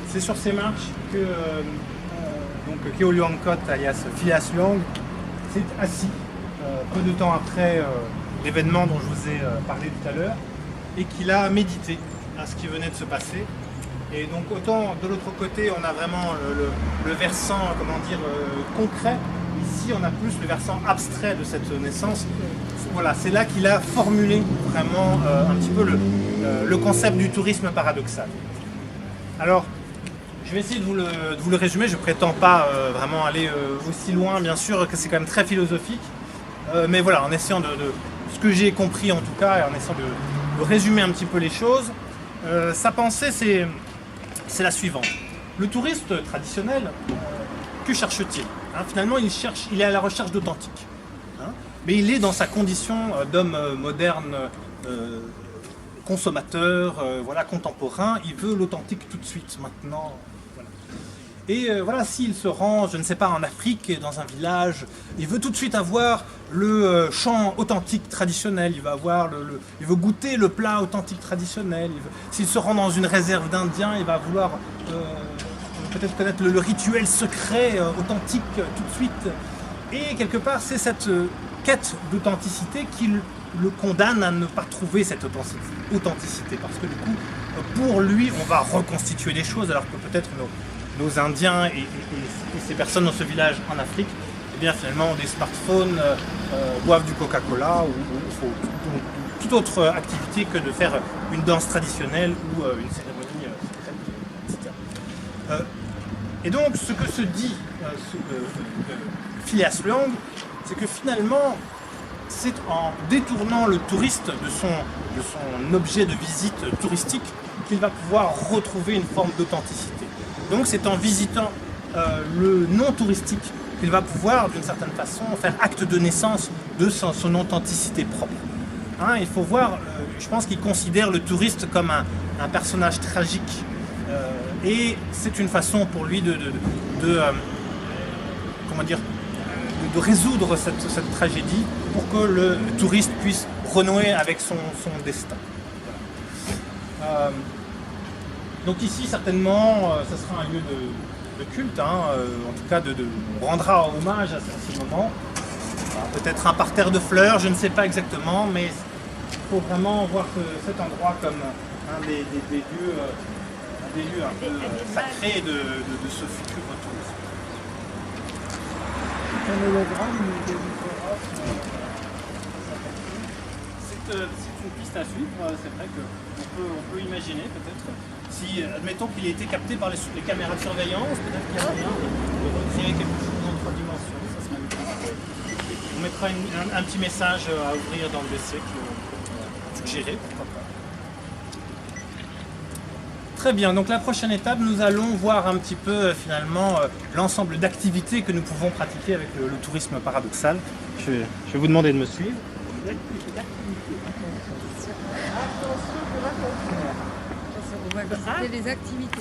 C'est sur ces marches que donc Keoluankot, alias Phileas Luang, s'est assis peu de temps après l'événement dont je vous ai parlé tout à l'heure, et qu'il a médité à ce qui venait de se passer. Et donc autant de l'autre côté on a vraiment le versant, comment dire, concret, ici on a plus le versant abstrait de cette naissance. Voilà, c'est là qu'il a formulé vraiment un petit peu le concept du tourisme paradoxal. Alors, je vais essayer de vous le résumer, je ne prétends pas vraiment aller aussi loin, bien sûr, que c'est quand même très philosophique, mais voilà, en essayant de ce que j'ai compris en tout cas, et en essayant de résumer un petit peu les choses, sa pensée c'est la suivante. Le touriste traditionnel, que cherche-t-il? Finalement, il est à la recherche d'authentique. Mais il est dans sa condition d'homme moderne, consommateur, voilà, contemporain. Il veut l'authentique tout de suite, maintenant. Voilà. Et voilà, s'il se rend, je ne sais pas, en Afrique, dans un village, il veut tout de suite avoir le chant authentique traditionnel. Il veut goûter le plat authentique traditionnel. S'il se rend dans une réserve d'Indiens, il va vouloir peut-être connaître le rituel secret authentique tout de suite. Et quelque part, c'est cette quête d'authenticité qui le condamne à ne pas trouver cette authenticité. Parce que du coup, pour lui, on va reconstituer les choses, alors que peut-être nos Indiens et ces personnes dans ce village en Afrique, eh bien finalement ont des smartphones, boivent du Coca-Cola ou toute autre activité que de faire une danse traditionnelle ou une cérémonie secrète, etc. Et donc, ce que se dit Phileas Luang, c'est que finalement, c'est en détournant le touriste de son objet de visite touristique qu'il va pouvoir retrouver une forme d'authenticité. Donc c'est en visitant le non touristique qu'il va pouvoir, d'une certaine façon, faire acte de naissance de son authenticité propre. Il faut voir, je pense qu'il considère le touriste comme un personnage tragique. Et c'est une façon pour lui de résoudre cette tragédie pour que le touriste puisse renouer avec son destin. Donc ici, certainement, ça sera un lieu de culte, en tout cas on rendra hommage à ce moment. Peut-être un parterre de fleurs, je ne sais pas exactement, mais il faut vraiment voir cet endroit comme un des lieux un peu sacrés de ce futur tourisme. C'est une piste à suivre, c'est vrai qu'on peut imaginer peut-être, si admettons qu'il ait été capté par les caméras de surveillance, peut-être qu'il y a moyen de recréer quelque chose en 3 dimensions, ça serait une piste. On mettra un petit message à ouvrir dans le dossier qui suggérer, pourquoi pas. Très bien, donc la prochaine étape, nous allons voir un petit peu finalement l'ensemble d'activités que nous pouvons pratiquer avec le tourisme paradoxal. Je vais vous demander de me suivre. On va visiter les activités.